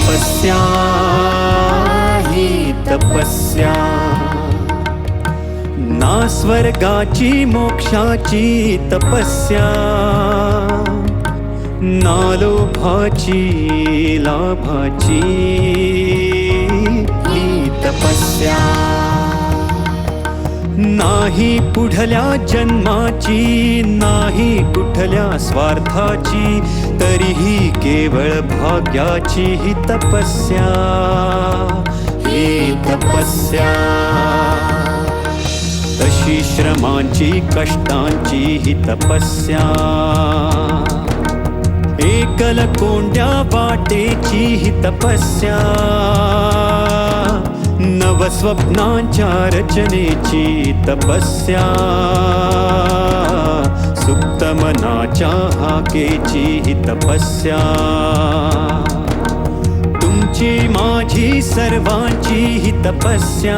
तपस्या ही तपस्या, ना स्वर्गाची मोक्षाची तपस्या, ना लोभाची लाभाची ही तपस्या, नाही पुढल्या जन्माची, नाही कुठल्या स्वार्थाची, तरीही केवळ भाग्याची ही तपस्या, ही तपस्या. तशी श्रमांची कष्टांची ही तपस्या, एकल कोंड्या वाटेची ही तपस्या, नवस्वप्नांच्या रचनेची तपस्या, सुप्त मनाच्या हाकेची ही तपस्या, तुमची माझी सर्वांची ही तपस्या,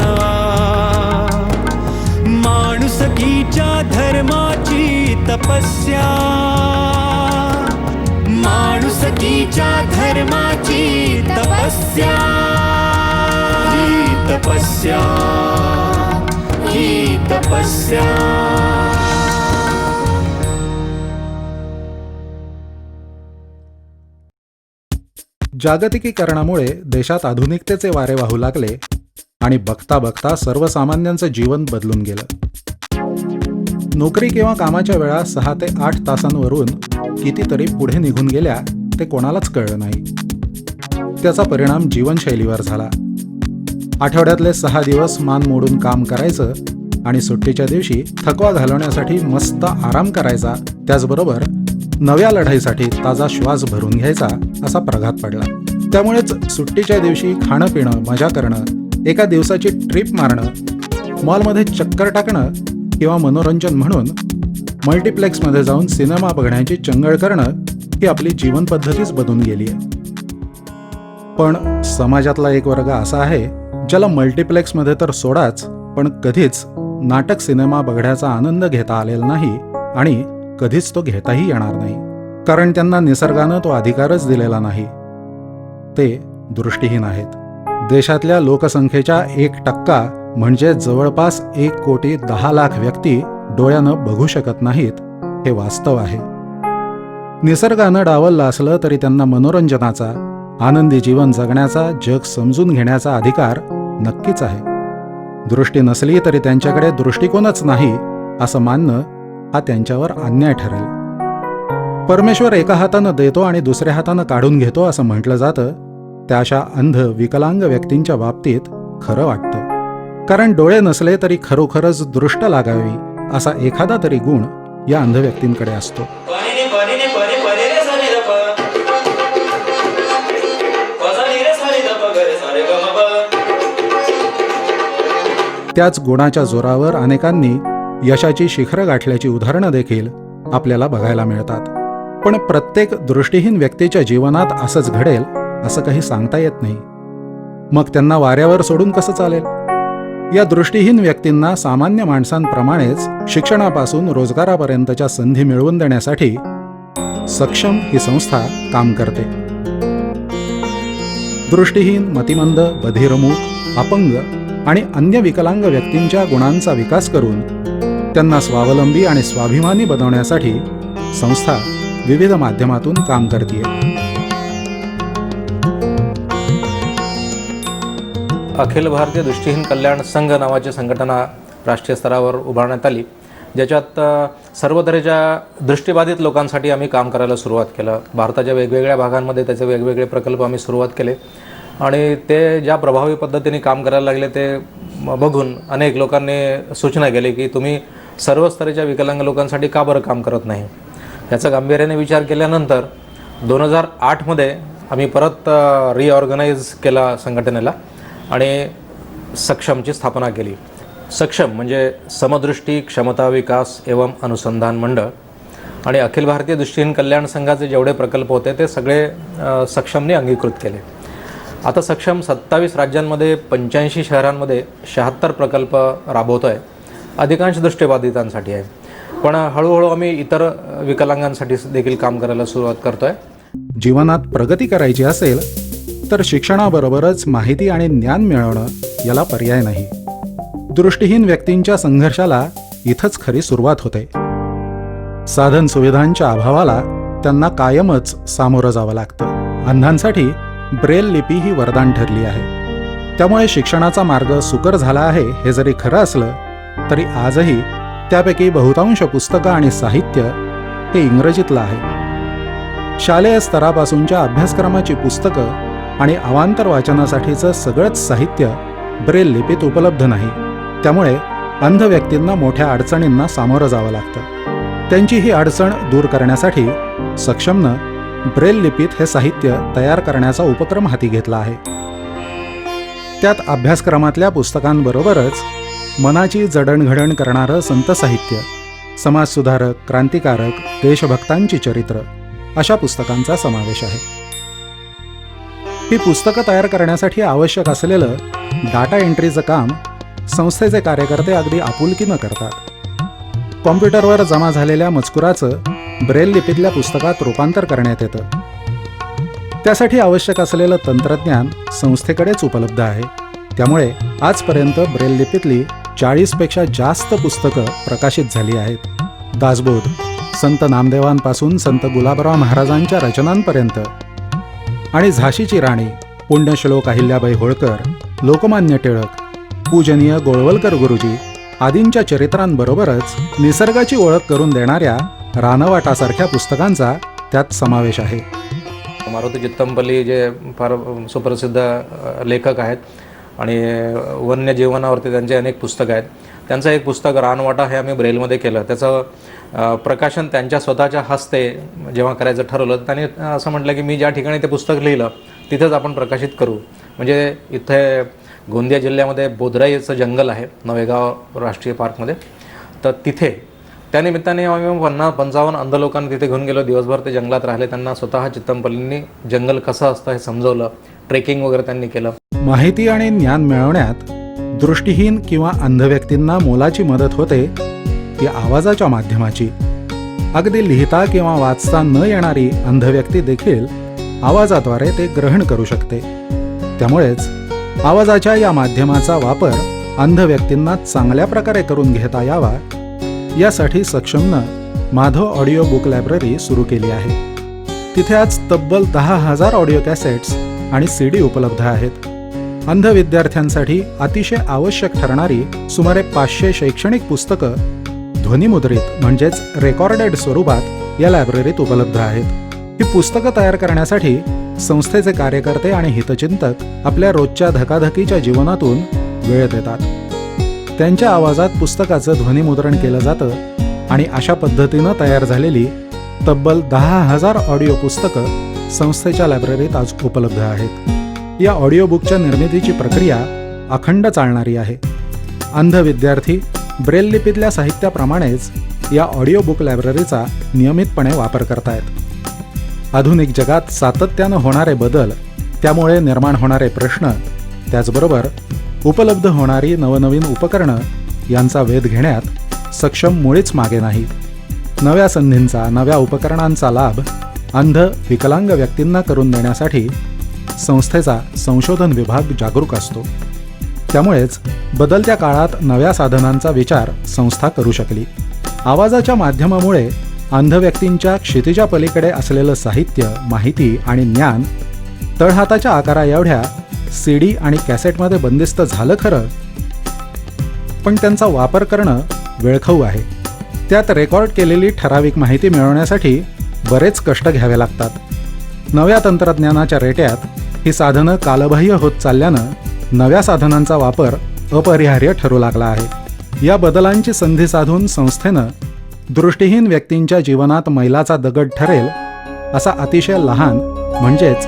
माणुसकीच्या धर्माची तपस्या, माणुसकीच्या धर्माची तपस्या, ही तपस्या, ही तपस्या. जागतिकीकरणामुळे देशात आधुनिकतेचे वारे वाहू लागले आणि बघता बघता सर्वसामान्यांचं जीवन बदलून गेलं. नोकरी किंवा कामाच्या वेळा 6 ते 8 तासांवरून कितीतरी पुढे निघून गेल्या ते कोणालाच कळलं नाही. त्याचा परिणाम जीवनशैलीवर झाला. आठवड्यातले 6 दिवस मान मोडून काम करायचं आणि सुट्टीच्या दिवशी थकवा घालवण्यासाठी मस्त आराम करायचा, त्याचबरोबर नव्या लढाईसाठी ताजा श्वास भरून घ्यायचा असा प्रघात पडला. त्यामुळेच सुट्टीच्या दिवशी खाणं पिणं, मजा करणं, एका दिवसाची ट्रिप मारणं, मॉलमध्ये चक्कर टाकणं किंवा मनोरंजन म्हणून मल्टिप्लेक्समध्ये जाऊन सिनेमा बघण्याची चंगळ करणं ही आपली जीवनपद्धतीच बनून गेली आहे. पण समाजातला एक वर्ग असा आहे ज्याला मल्टिप्लेक्समध्ये तर सोडाच, पण कधीच नाटक सिनेमा बघण्याचा आनंद घेता आलेला नाही आणि कधीच तो घेताही येणार नाही, कारण त्यांना निसर्गानं तो अधिकारच दिलेला नाही. ते दृष्टीहीन आहेत. देशातल्या लोकसंख्येच्या 1% म्हणजे जवळपास 1,10,00,000 व्यक्ती डोळ्यानं बघू शकत नाहीत, हे वास्तव आहे. निसर्गानं डावललं असलं तरी त्यांना मनोरंजनाचा, आनंदी जीवन जगण्याचा, जग समजून घेण्याचा अधिकार नक्कीच आहे. दृष्टी नसली तरी त्यांच्याकडे दृष्टिकोनच नाही असं मानणं हा त्यांच्यावर अन्याय ठरेल. परमेश्वर एका हातानं देतो आणि दुसऱ्या हातानं काढून घेतो असं म्हटलं जातं. त्या अशा अंध विकलांग व्यक्तींच्या बाबतीत खरं वाटतं, कारण डोळे नसले तरी खरोखरच दृष्ट लागावी असा एखादा तरी गुण या अंध व्यक्तींकडे असतो. त्याच गुणाच्या जोरावर अनेकांनी यशाची शिखरं गाठल्याची उदाहरणं देखील आपल्याला बघायला मिळतात. पण प्रत्येक दृष्टीहीन व्यक्तीच्या जीवनात असंच घडेल असं काही सांगता येत नाही. मग त्यांना वाऱ्यावर सोडून कसं चालेल? या दृष्टीहीन व्यक्तींना सामान्य माणसांप्रमाणेच शिक्षणापासून रोजगारापर्यंतच्या संधी मिळवून देण्यासाठी सक्षम ही संस्था काम करते. दृष्टीहीन, मतिमंद, बधिरमुख, अपंग आणि अन्य विकलांग व्यक्तींच्या गुणांचा विकास करून त्यांना स्वावलंबी आणि स्वाभिमानी बनवण्यासाठी संस्था विविध माध्यमातून काम करते. अखिल भारतीय दृष्टिहीन कल्याण संघ नावाची संघटना राष्ट्रीय स्तरावर उभारण्यात आली, ज्याच्यात सर्व तऱ्हेच्या दृष्टिबाधित लोकांसाठी आम्ही काम करायला सुरुवात केलं. भारताच्या वेगवेगळ्या भागांमध्ये त्याचे वेगवेगळे प्रकल्प आम्ही सुरुवात केले आणि ते ज्या प्रभावी पद्धतीने काम करायला लागले ते बघून अनेक लोकांनी सूचना केली की तुम्ही सर्व स्तराच्या विकलांग लोकांसाठी का बरं काम करत नाही. याचा गांभीर्याने विचार केल्यानंतर 2008मध्ये आम्ही परत रिऑर्गनाईज केला संघटनेला आणि सक्षमची स्थापना केली. सक्षम म्हणजे समदृष्टी क्षमता विकास एवं अनुसंधान मंडळ, आणि अखिल भारतीय दृष्टिहीन कल्याण संघाचे जेवढे प्रकल्प होते ते सगळे सक्षमने अंगीकृत केले. आता सक्षम 27 राज्यांमध्ये 85 शहरांमध्ये 76 प्रकल्प राबवतो आहे. अधिकांश दृष्टिबाधितांसाठी आहे, पण हळूहळू आम्ही इतर विकलांगांसाठी देखील काम करायला सुरुवात करतो आहे. जीवनात प्रगती करायची असेल तर शिक्षणाबरोबरच माहिती आणि ज्ञान मिळवणं याला पर्याय नाही. दृष्टीहीन व्यक्तींच्या संघर्षाला इथंच खरी सुरुवात होते. साधन सुविधांच्या अभावाला त्यांना कायमच सामोरं जावं लागतं. अंधांसाठी ब्रेल लिपी ही वरदान ठरली आहे. त्यामुळे शिक्षणाचा मार्ग सुकर झाला आहे हे जरी खरं असलं तरी आजही त्यापैकी बहुतांश पुस्तकं आणि साहित्य हे इंग्रजीतलं आहे. शालेय स्तरापासूनच्या अभ्यासक्रमाची पुस्तकं आणि अवांतर वाचनासाठीचं सगळंच साहित्य ब्रेल लिपीत उपलब्ध नाही. त्यामुळे अंध व्यक्तींना मोठ्या अडचणींना सामोरं जावं लागतं. त्यांची ही अडचण दूर करण्यासाठी सक्षमनं ब्रेल लिपीत हे साहित्य तयार करण्याचा उपक्रम हाती घेतला आहे. त्यात अभ्यासक्रमातल्या पुस्तकांबरोबरच मनाची जडणघडण करणारं संत साहित्य, समाजसुधारक, क्रांतिकारक, देशभक्तांची चरित्र अशा पुस्तकांचा समावेश आहे. ही पुस्तकं तयार करण्यासाठी आवश्यक असलेलं डाटा एंट्रीचं काम संस्थेचे कार्यकर्ते अगदी आपुलकीनं करतात. कॉम्प्युटरवर जमा झालेल्या मजकुराचं ब्रेल लिपीतल्या पुस्तकात रूपांतर करण्यात येतं. त्यासाठी आवश्यक असलेलं तंत्रज्ञान संस्थेकडेच उपलब्ध आहे. त्यामुळे आजपर्यंत ब्रेल लिपीतली 40पेक्षा जास्त पुस्तकं प्रकाशित झाली आहेत. दासबोध, संत नामदेवांपासून संत गुलाबराव महाराजांच्या रचनांपर्यंत आणि झाशीची राणी, पुण्यश्लोक अहिल्याबाई होळकर, लोकमान्य टिळक, पूजनीय गोळवलकर गुरुजी आदींच्या चरित्रांबरोबरच निसर्गाची ओळख करून देणाऱ्या रानवाटासारख्या पुस्तकांचा त्यात समावेश आहे. मारुती चित्तमपल्ली जे फार सुप्रसिद्ध लेखक आहेत आणि वन्यजीवनावरती त्यांचे अनेक पुस्तकं आहेत. त्यांचं एक पुस्तक रानवाटा हे आम्ही ब्रेलमध्ये केलं. त्याचं प्रकाशन त्यांच्या स्वतःच्या हस्ते जेव्हा करायचं ठरवलं त्यांनी असं म्हटलं की मी ज्या ठिकाणी ते पुस्तक लिहिलं तिथेच आपण प्रकाशित करू. म्हणजे इथे गोंदिया जिल्ह्यामध्ये बोधराईचं जंगल आहे नवेगाव राष्ट्रीय पार्कमध्ये. तर तिथे त्यानिमित्ताने आम्ही 50-55 अंध लोकांना तिथे घेऊन गेलो. दिवसभर ते जंगलात राहिले. त्यांना स्वतः चित्तमपल्लींनी जंगल कसं असतं हे समजवलं. ट्रेकिंग वगैरे त्यांनी केलं. माहिती आणि ज्ञान मिळवण्यात दृष्टीहीन किंवा अंध व्यक्तींना मोलाची मदत होते ती आवाजाच्या माध्यमाची. अगदी लिहिता किंवा वाचता न येणारी अंध व्यक्ती देखील आवाजाद्वारे ते ग्रहण करू शकते. त्यामुळेच आवाजाच्या या माध्यमाचा वापर अंध व्यक्तींना चांगल्या प्रकारे करून घेता यावा यासाठी सक्षमनं माधव ऑडिओ बुक लायब्ररी सुरू केली आहे. तिथे आज तब्बल 10,000 ऑडिओ कॅसेट्स आणि CD उपलब्ध आहेत. अंध विद्यार्थ्यांसाठी अतिशय आवश्यक ठरणारी सुमारे 500 शैक्षणिक पुस्तकं ध्वनिमुद्रित म्हणजेच रेकॉर्डेड स्वरूपात या लायब्ररीत उपलब्ध आहेत. ही पुस्तकं तयार करण्यासाठी संस्थेचे कार्यकर्ते आणि हितचिंतक आपल्या रोजच्या धकाधकीच्या जीवनातून वेळ देतात. त्यांच्या आवाजात पुस्तकाचं ध्वनिमुद्रण केलं जातं आणि अशा पद्धतीनं तयार झालेली तब्बल 10,000 ऑडिओ पुस्तकं संस्थेच्या लायब्ररीत आज उपलब्ध आहेत. या ऑडिओ बुकच्या निर्मितीची प्रक्रिया अखंड चालणारी आहे. अंध विद्यार्थी ब्रेल लिपीतल्या साहित्याप्रमाणेच या ऑडिओ बुक लायब्ररीचा नियमितपणे वापर करतायत. आधुनिक जगात सातत्यानं होणारे बदल, त्यामुळे निर्माण होणारे प्रश्न, त्याचबरोबर उपलब्ध होणारी नवनवीन उपकरणं यांचा वेध घेण्यात सक्षम मुळीच मागे नाही. नव्या संधींचा, नव्या उपकरणांचा लाभ अंध विकलांग व्यक्तींना करून देण्यासाठी संस्थेचा संशोधन विभाग जागरूक असतो. त्यामुळेच बदलत्या काळात नव्या साधनांचा विचार संस्था करू शकली. आवाजाच्या माध्यमामुळे अंध व्यक्तींच्या क्षितिजा पलीकडे असलेलं साहित्य, माहिती आणि ज्ञान तळहाताच्या आकारा एवढ्या CD आणि कॅसेटमध्ये बंदिस्त झालं खरं, पण त्यांचा वापर करणं वेळखाऊ आहे. त्यात रेकॉर्ड केलेली ठराविक माहिती मिळवण्यासाठी बरेच कष्ट घ्यावे लागतात. नव्या तंत्रज्ञानाच्या रेट्यात ही साधनं कालबाह्य होत चालल्यानं नव्या साधनांचा वापर अपरिहार्य ठरू लागला आहे. या बदलांची संधी साधून संस्थेनं दृष्टीहीन व्यक्तींच्या जीवनात मैलाचा दगड ठरेल असा अतिशय लहान म्हणजेच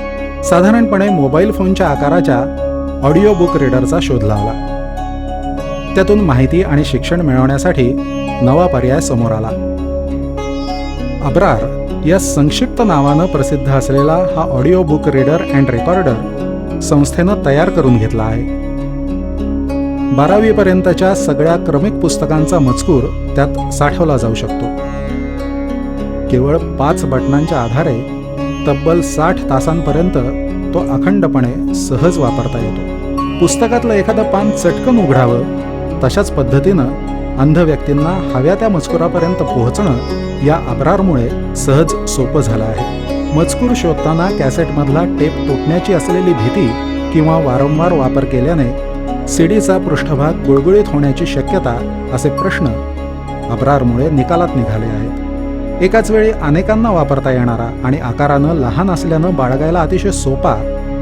साधारणपणे मोबाईल फोनच्या आकाराच्या ऑडिओ बुक रीडरचा शोध लावला. त्यातून माहिती आणि शिक्षण मिळवण्यासाठी नवा पर्याय समोर आला. अब्रार या संक्षिप्त नावानं प्रसिद्ध असलेला हा audio book reader and recorder संस्थेनं तयार करून घेतला आहे. 12वी पर्यंतच्या सगळ्या क्रमिक पुस्तकांचा मजकूर त्यात साठवला जाऊ शकतो. केवळ 5 बटनांच्या आधारे तब्बल 60 तासांपर्यंत तो अखंडपणे सहज वापरता येतो. पुस्तकातलं एखादं पान चटकन उघडावं तशाच पद्धतीनं अंध व्यक्तींना हव्या त्या मजकुरापर्यंत पोहोचणं या अब्रारमुळे सहज सोपं झालं आहे. मजकूर शोधताना कॅसेटमधला टेप तुटण्याची असलेली भीती किंवा वारंवार वापर केल्याने सीडीचा पृष्ठभाग गुळगुळीत होण्याची शक्यता असे प्रश्न अब्रारमुळे निकालात निघाले आहेत. एकाच वेळी अनेकांना वापरता येणारा आणि आकारानं लहान असल्यानं बाळगायला अतिशय सोपा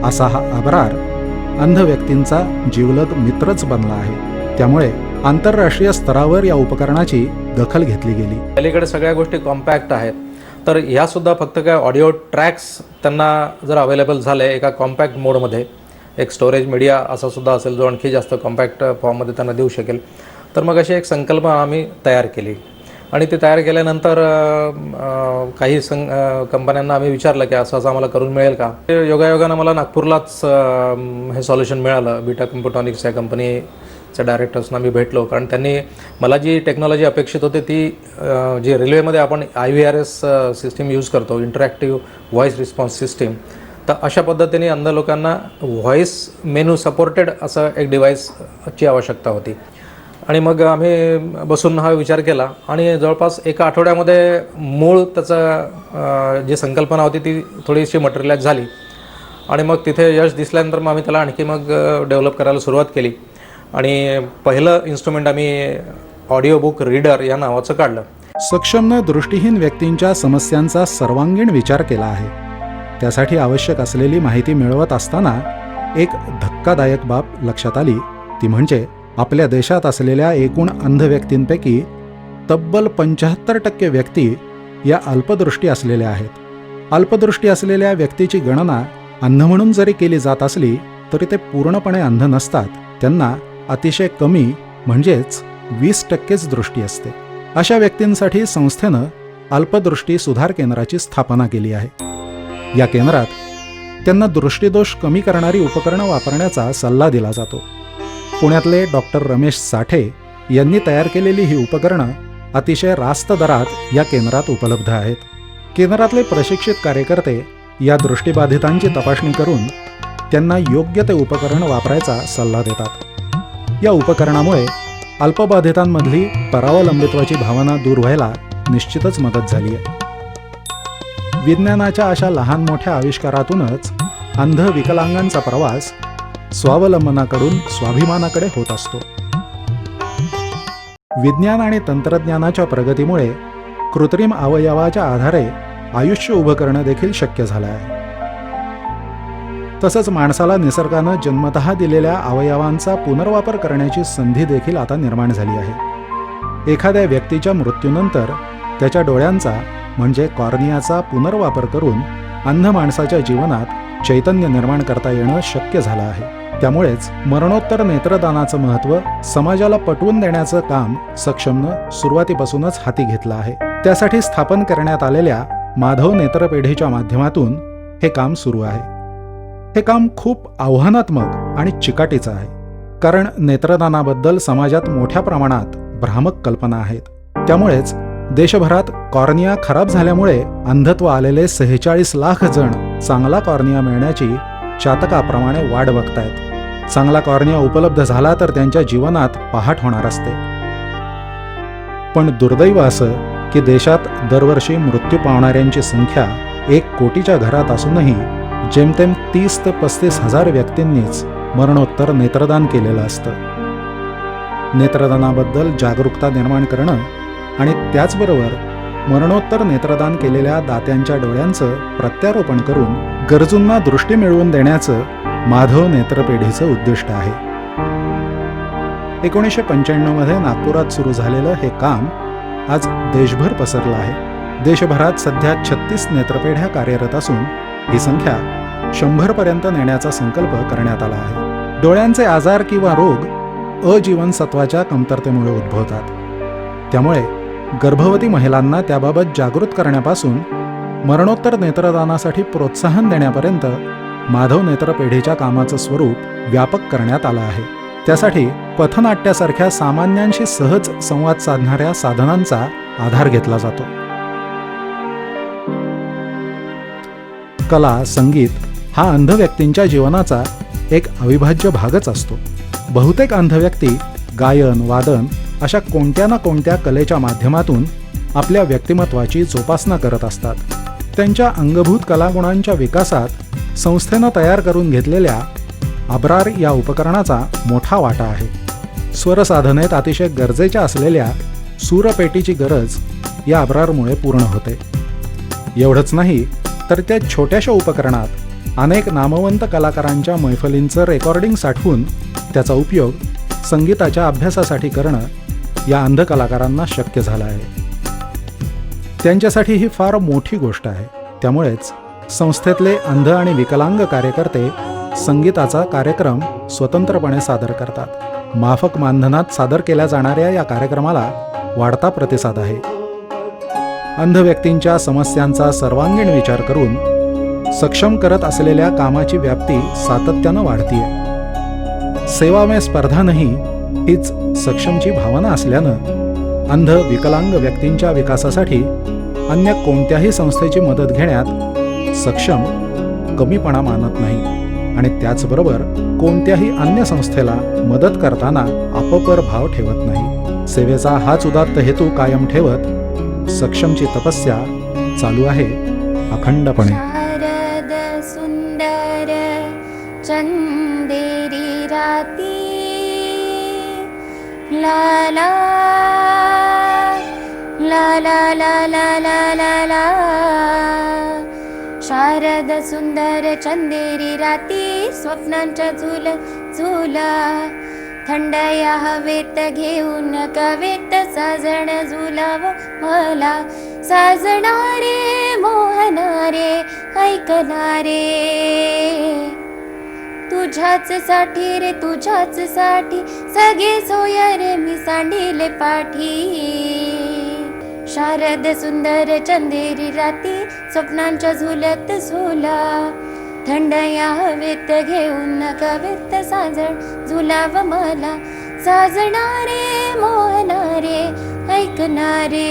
असा हा अब्रार अंध व्यक्तींचा जिवलग मित्रच बनला आहे. त्यामुळे आंतरराष्ट्रीय स्तरावर या उपकरणाची दखल घेतली गेली. अलीकडे सगळ्या गोष्टी कॉम्पॅक्ट आहेत, तर ह्यासुद्धा फक्त काय ऑडिओ ट्रॅक्स त्यांना जर अवेलेबल झाले एका कॉम्पॅक्ट मोडमध्ये, एक स्टोरेज मीडिया असा सुद्धा असेल जो आणखी जास्त कॉम्पॅक्ट फॉर्ममध्ये त्यांना देऊ शकेल, तर मग अशी एक संकल्पना आम्ही तयार केली. आणि ती तयार केल्यानंतर काही कंपन्यांना आम्ही विचारलं की असं आम्हाला करून मिळेल का. योगायोगानं मला नागपूरलाच हे सॉल्युशन मिळालं. बीटा कम्प्युटॉनिक्स या कंपनीच्या डायरेक्टर्सना मी भेटलो, कारण त्यांनी मला जी टेक्नॉलॉजी अपेक्षित होती ती जी रेल्वेमध्ये आपण IVRS सिस्टीम यूज करतो, इंटरॅक्टिव्ह व्हॉईस रिस्पॉन्स सिस्टीम, तर अशा पद्धतीने अंध लोकांना व्हॉईस मेनू सपोर्टेड असं एक डिव्हाइसची आवश्यकता होती. आणि मग आम्ही बसून हा विचार केला आणि जवळपास एका आठवड्यामध्ये मूळ त्याचं जी संकल्पना होती ती थोडीशी मटेरियलाइज झाली. आणि मग तिथे यश दिसल्यानंतर मग आम्ही त्याला आणखी मग डेव्हलप करायला सुरुवात केली. आणि पहिलं इन्स्ट्रुमेंट आम्ही ऑडिओ बुक रीडर या नावाचं काढलं. सक्षमनं दृष्टीहीन व्यक्तींच्या समस्यांचा सर्वांगीण विचार केला आहे. त्यासाठी आवश्यक असलेली माहिती मिळवत असताना एक धक्कादायक बाब लक्षात आली, ती म्हणजे आपल्या देशात असलेल्या एकूण अंध व्यक्तींपैकी तब्बल 75% व्यक्ती या अल्पदृष्टी असलेल्या आहेत. अल्पदृष्टी असलेल्या व्यक्तीची गणना अंध म्हणून जरी केली जात असली तरी ते पूर्णपणे अंध नसतात. त्यांना अतिशय कमी म्हणजेच 20%च दृष्टी असते. अशा व्यक्तींसाठी संस्थेनं अल्पदृष्टी सुधार केंद्राची स्थापना केली आहे. या केंद्रात त्यांना दृष्टीदोष कमी करणारी उपकरणं वापरण्याचा सल्ला दिला जातो. पुण्यातले डॉक्टर रमेश साठे यांनी तयार केलेली ही उपकरणं अतिशय रास्त दरात या केंद्रात उपलब्ध आहेत. केंद्रातले प्रशिक्षित कार्यकर्ते या दृष्टीबाधितांची तपासणी करून त्यांना योग्य ते उपकरण वापरायचा सल्ला देतात. या उपकरणामुळे अल्पबाधितांमधली परावलंबित्वाची भावना दूर व्हायला निश्चितच मदत झाली आहे. विज्ञानाच्या अशा लहान मोठ्या आविष्कारातूनच अंध विकलांगांचा प्रवास स्वावलंबनाकडून स्वाभिमानाकडे होत असतो. विज्ञान आणि तंत्रज्ञानाच्या प्रगतीमुळे कृत्रिम अवयवाच्या आधारे आयुष्य उभं करणं देखील शक्य झालं आहे. तसंच माणसाला निसर्गानं जन्मतः दिलेल्या अवयवांचा पुनर्वापर करण्याची संधी देखील आता निर्माण झाली आहे. एखाद्या व्यक्तीच्या मृत्यूनंतर त्याच्या डोळ्यांचा म्हणजे कॉर्नियाचा पुनर्वापर करून अंध माणसाच्या जीवनात चैतन्य निर्माण करता येणं शक्य झालं आहे. त्यामुळेच मरणोत्तर नेत्रदानाचं महत्त्व समाजाला पटवून देण्याचं काम सक्षमनं सुरुवातीपासूनच हाती घेतलं आहे. त्यासाठी स्थापन करण्यात आलेल्या माधव नेत्रपेढीच्या माध्यमातून हे काम सुरू आहे. हे काम खूप आव्हानात्मक आणि चिकाटीचं आहे, कारण नेत्रदानाबद्दल समाजात मोठ्या प्रमाणात भ्रामक कल्पना आहेत. त्यामुळेच देशभरात कॉर्निया खराब झाल्यामुळे अंधत्व आलेले 46 लाख जण चांगला कॉर्निया मिळण्याची चातकाप्रमाणे वाट बघतायत. चांगला कॉर्निया उपलब्ध झाला तर त्यांच्या जीवनात पहाट होणार असते. पण दुर्दैव असं की देशात दरवर्षी मृत्यू पावणाऱ्यांची संख्या 1 कोटीच्या घरात असूनही जेमतेम 30 ते 35 हजार व्यक्तींनीच मरणोत्तर नेत्रदान केलेलं असतं. नेत्रदानाबद्दल जागरूकता निर्माण करणं आणि त्याचबरोबर मरणोत्तर नेत्रदान केलेल्या दात्यांच्या डोळ्यांचं प्रत्यारोपण करून गरजूंना दृष्टी मिळवून देण्याचं माधव नेत्रपेढीचं उद्दिष्ट आहे. 1995 मध्ये नागपुरात सुरू झालेलं हे काम आज देशभर पसरलं आहे. देशभरात सध्या 36 नेत्रपेढ्या कार्यरत असून ही संख्या 100 पर्यंत नेण्याचा संकल्प करण्यात आला आहे. डोळ्यांचे आजार किंवा रोग अजीवनसत्वाच्या कमतरतेमुळे उद्भवतात. त्यामुळे गर्भवती महिलांना त्याबाबत जागृत करण्यापासून मरणोत्तर नेत्रदानासाठी प्रोत्साहन देण्यापर्यंत माधव नेत्रपेढीच्या कामाचं स्वरूप व्यापक करण्यात आलं आहे. त्यासाठी पथनाट्यासारख्या सामान्यांशी सहज संवाद साधणाऱ्या साधनांचा आधार घेतला जातो. कला, संगीत, हा अंध व्यक्तींच्या जीवनाचा एक अविभाज्य भागच असतो. बहुतेक अंध व्यक्ती गायन, वादन अशा कोणत्या ना कोणत्या कलेच्या माध्यमातून आपल्या व्यक्तिमत्वाची जोपासना करत असतात. त्यांच्या अंगभूत कलागुणांच्या विकासात संस्थेनं तयार करून घेतलेल्या आब्रार या उपकरणाचा मोठा वाटा आहे. स्वरसाधनेत अतिशय गरजेच्या असलेल्या सूरपेटीची गरज या आब्रारमुळे पूर्ण होते. एवढंच नाही तर त्या छोट्याशा उपकरणात अनेक नामवंत कलाकारांच्या मैफलींचं रेकॉर्डिंग साठवून त्याचा उपयोग संगीताच्या अभ्यासासाठी करणं या अंध कलाकारांना शक्य झालं आहे. त्यांच्यासाठी ही फार मोठी गोष्ट आहे. त्यामुळेच संस्थेतले अंध आणि विकलांग कार्यकर्ते संगीताचा कार्यक्रम स्वतंत्रपणे सादर करतात. माफक मानधनात सादर केल्या जाणाऱ्या या कार्यक्रमाला वाढता प्रतिसाद आहे. अंध व्यक्तींच्या समस्यांचा सर्वांगीण विचार करून सक्षम करत असलेल्या कामाची व्याप्ती सातत्यानं वाढतीये. सेवामय स्पर्धानंही हीच सक्षमची भावना असल्यानं अंध विकलांग व्यक्तींच्या विकासासाठी अन्य कोणत्याही संस्थेची मदत घेण्यात सक्षम कमीपणा मानत नाही आणि त्याचबरोबर कोणत्याही अन्य संस्थेला मदत करताना अपपर भाव ठेवत नाही. सेवेचा हाच उदात्त हेतू कायम ठेवत सक्षमची तपस्या चालू आहे अखंडपणे. शारद सुंदर चंदेरी राती ला ला ला ला ला ला ला ला ला. शारद सुंदर चंदेरी राती स्वप्नांच्या झुला थंड या हवेत घेऊन कवेत साजण झुलाव मला. साजणारे मोहनारे ऐकणारे तुझ्याच साठी रे तुझ्याच साठी सगळे सोय रे मी सांडिले पाठी. शारद सुंदर चंदेरी राती स्वप्नांच्या झुलत झुला थंड या हवेत घेऊन कवेत साजण झुलाव मला. साजणारे मोहनारे ऐकणारे